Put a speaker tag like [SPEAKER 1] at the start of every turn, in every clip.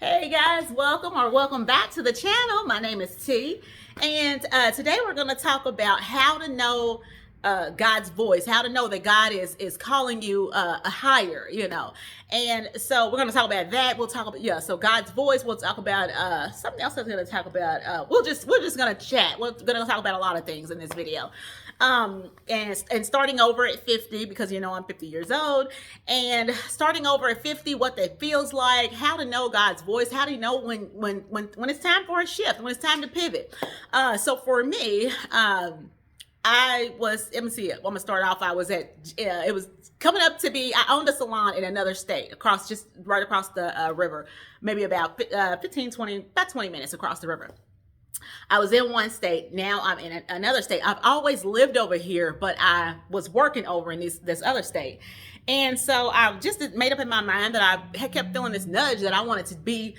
[SPEAKER 1] Hey guys, welcome back to the channel. My name is T, and today we're going to talk about how to know God's voice, how to know that God is calling you a higher, And so we're going to talk about that. We'll talk about so God's voice. We'll talk about something else. I'm going to talk about. We're just going to chat. We're going to talk about a lot of things in this video. And starting over at 50, because I'm 50 years old, and starting over at 50, what that feels like, how to know God's voice, how do you know when it's time for a shift, when it's time to pivot. So for me, let me see, I'm gonna start off. I was at, it was coming up to be, I owned a salon in another state, just right across the river, maybe about 20 minutes across the river. I was in one state. Now I'm in another state. I've always lived over here, but I was working over in this other state. And so I just made up in my mind that I had kept feeling this nudge that I wanted to be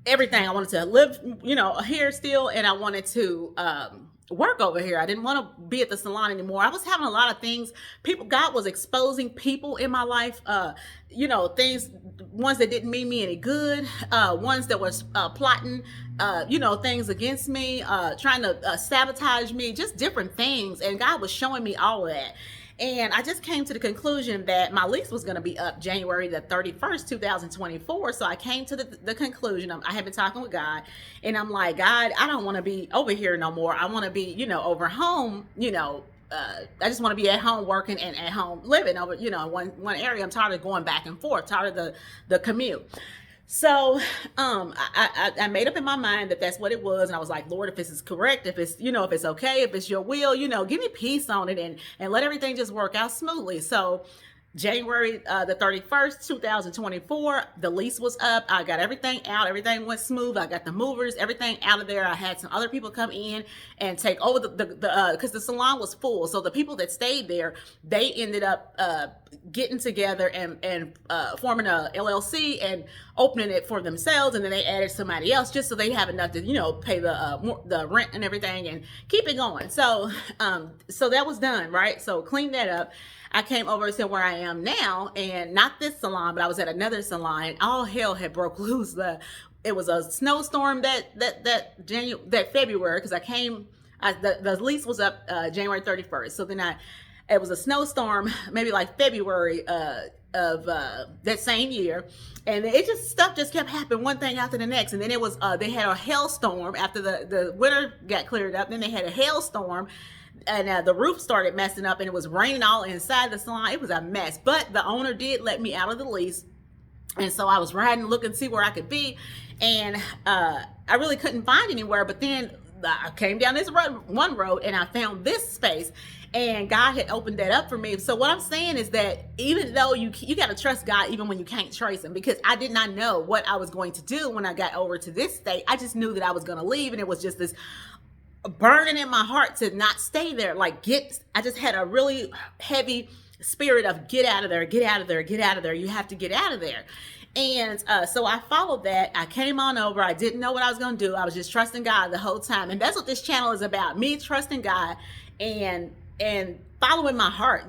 [SPEAKER 1] everything. I wanted to live, here still, and I wanted to work over here. I didn't want to be at the salon anymore. I was having a lot of things. God was exposing people in my life, things, ones that didn't mean me any good, ones that was plotting, things against me, trying to sabotage me, just different things. And God was showing me all of that. And I just came to the conclusion that my lease was going to be up January the 31st, 2024. So I came to the conclusion. I had been talking with God, and I'm like, God, I don't want to be over here no more. I want to be, over home, I just want to be at home working and at home living over, one area. I'm tired of going back and forth, tired of the commute. So I made up in my mind that that's what it was. And I was like, Lord, if this is correct, if it's, if it's okay, if it's your will, give me peace on it and let everything just work out smoothly. So January the 31st, 2024, the lease was up. I got everything out. Everything went smooth. I got the movers, everything out of there. I had some other people come in and take over because the salon was full. So the people that stayed there, they ended up getting together and forming a LLC and opening it for themselves. And then they added somebody else just so they have enough to, pay the rent and everything and keep it going. So, so that was done, right? So clean that up. I came over to where I am now, and not this salon, but I was at another salon, and all hell had broke loose. It was a snowstorm that February, because the lease was up January 31st. So then it was a snowstorm, maybe like February of that same year, and stuff just kept happening, one thing after the next. And then it was they had a hailstorm after the winter got cleared up. Then they had a hailstorm. And the roof started messing up, and it was raining all inside the salon. It was a mess, but the owner did let me out of the lease. And so I was riding, looking to see where I could be. And I really couldn't find anywhere. But then I came down this one road and I found this space, and God had opened that up for me. So what I'm saying is that even though you got to trust God even when you can't trace him, because I did not know what I was going to do when I got over to this state. I just knew that I was going to leave, and it was just this burning in my heart to not stay there. I just had a really heavy spirit of get out of there, get out of there, get out of there. You have to get out of there. And so I followed that. I came on over. I didn't know what I was going to do. I was just trusting God the whole time. And that's what this channel is about. Me trusting God and following my heart,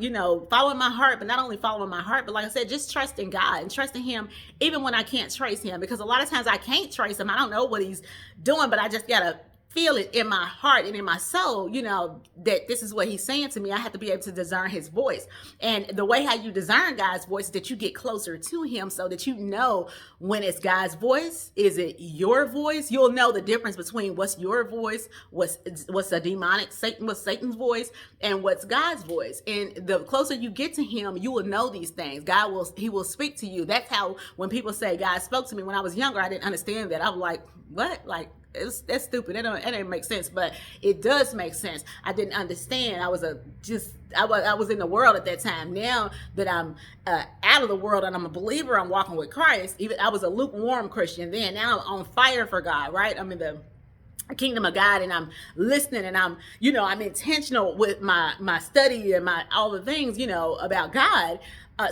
[SPEAKER 1] following my heart, but not only following my heart, but like I said, just trusting God and trusting him even when I can't trace him, because a lot of times I can't trace him. I don't know what he's doing, but I just got to feel it in my heart and in my soul, that this is what he's saying to me. I have to be able to discern his voice. And the way how you discern God's voice is that you get closer to him, so that you know when it's God's voice. Is it your voice? You'll know the difference between what's your voice, what's a demonic what's Satan's voice, and what's God's voice. And the closer you get to him, you will know these things. He will speak to you. That's how, when people say God spoke to me when I was younger, I didn't understand that. I was like, what? That's stupid. It didn't make sense, but it does make sense. I didn't understand. I was in the world at that time. Now that I'm out of the world and I'm a believer, I'm walking with Christ. Even I was a lukewarm Christian then. Now I'm on fire for God, right? I'm in the kingdom of God, and I'm listening, and I'm intentional with my study and all the things, about God.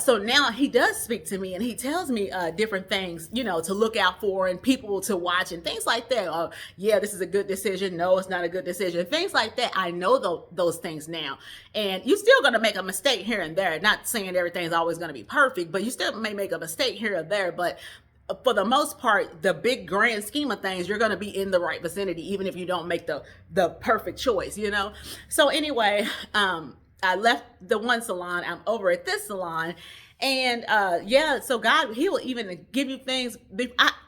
[SPEAKER 1] So now he does speak to me, and he tells me different things, to look out for, and people to watch, and things like that. Yeah, this is a good decision. No, it's not a good decision. Things like that. I know those things now. And you're still going to make a mistake here and there. Not saying everything's always going to be perfect, but you still may make a mistake here or there. But for the most part, the big grand scheme of things, you're going to be in the right vicinity, even if you don't make the perfect choice, you know? So anyway, I left the one salon. I'm over at this salon. And yeah, so God, he will even give you things.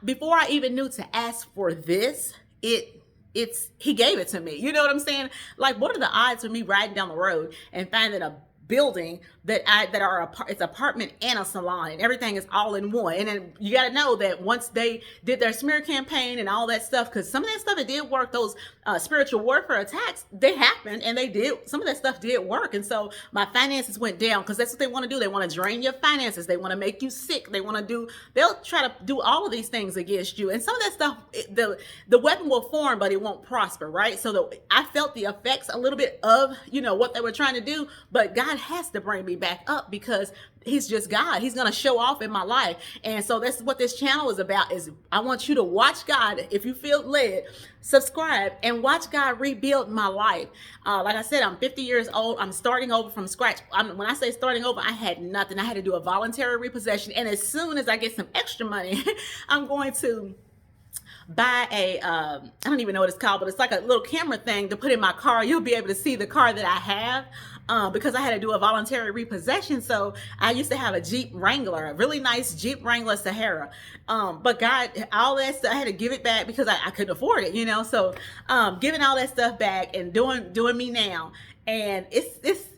[SPEAKER 1] Before I even knew to ask for this, he gave it to me. You know what I'm saying? Like, what are the odds of me riding down the road and finding a building it's apartment and a salon, and everything is all in one. And then you got to know that once they did their smear campaign and all that stuff, because some of that stuff, it did work. Those spiritual warfare attacks, they happened, and some of that stuff did work. And so my finances went down, because that's what they want to do. They want to drain your finances. They want to make you sick. They'll try to do all of these things against you. And some of that stuff, the weapon will form, but it won't prosper, right? So I felt the effects a little bit of, what they were trying to do, but God has to bring me back up, because he's just God. He's going to show off in my life. And so that's what this channel is about. Is I want you to watch God. If you feel led, subscribe and watch God rebuild my life. Like I said, I'm 50 years old. I'm starting over from scratch. When I say starting over, I had nothing. I had to do a voluntary repossession. And as soon as I get some extra money, I'm going to buy I don't even know what it's called, but it's like a little camera thing to put in my car. You'll be able to see the car that I have. Because I had to do a voluntary repossession. So I used to have a Jeep Wrangler, a really nice Jeep Wrangler Sahara. But God, all that stuff, I had to give it back because I couldn't afford it, So giving all that stuff back and doing me now. And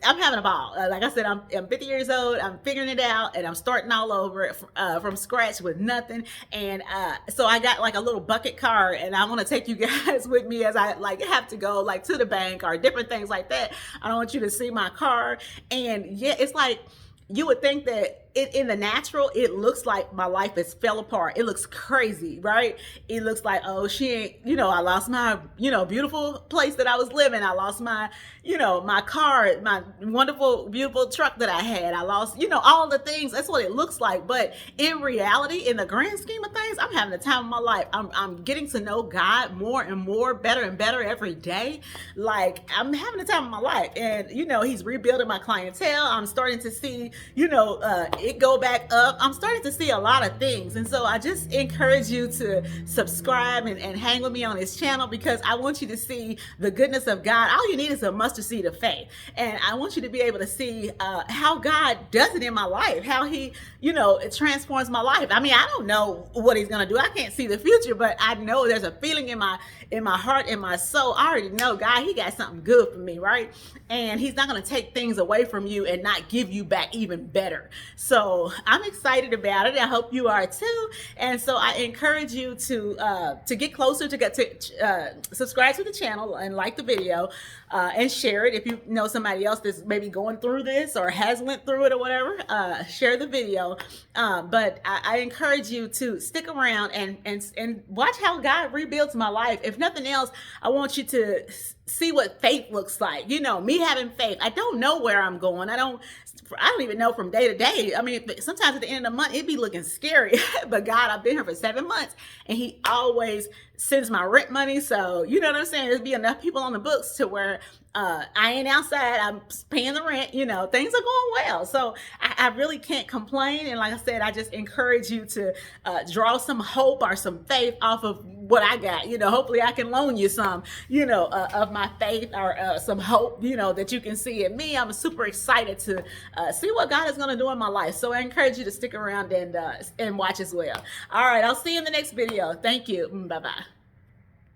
[SPEAKER 1] I'm having a ball. Like I said, I'm 50 years old. I'm figuring it out, and I'm starting all over from scratch with nothing. And so I got like a little bucket car, and I want to take you guys with me as I have to go to the bank or different things like that. I don't want you to see my car. And yeah, it's like, you would think that in the natural, it looks like my life has fell apart. It looks crazy, right? It looks like, oh, she ain't, I lost my, beautiful place that I was living. I lost my, my car, my wonderful, beautiful truck that I had. I lost, all the things. That's what it looks like. But in reality, in the grand scheme of things, I'm having the time of my life. I'm getting to know God more and more, better and better every day. Like, I'm having the time of my life. And, he's rebuilding my clientele. I'm starting to see, it go back up. I'm starting to see a lot of things. And so I just encourage you to subscribe and hang with me on this channel, because I want you to see the goodness of God. All you need is a mustard seed of faith. And I want you to be able to see how God does it in my life, how he, it transforms my life. I mean, I don't know what he's going to do. I can't see the future, but I know there's a feeling in my heart, in my soul. I already know God, he got something good for me, right? And he's not going to take things away from you and not give you back even better. So I'm excited about it. I hope you are too. And so I encourage you to get closer, to subscribe to the channel and like the video, and share it. If you know somebody else that's maybe going through this or has went through it or whatever, share the video. But I encourage you to stick around and watch how God rebuilds my life. If nothing else, I want you to see what faith looks like. Me having faith. I don't know where I'm going. I don't even know from day to day. I mean, sometimes at the end of the month, it'd be looking scary. But God, I've been here for 7 months, and he always sends my rent money. So, you know what I'm saying? There's be enough people on the books to where I ain't outside. I'm paying the rent. Things are going well. So I really can't complain. And like I said, I just encourage you to draw some hope or some faith off of what I got. Hopefully I can loan you some, of my faith, or some hope, that you can see in me. I'm super excited to see what God is going to do in my life. So I encourage you to stick around and watch as well. All right. I'll see you in the next video. Thank you. Bye-bye.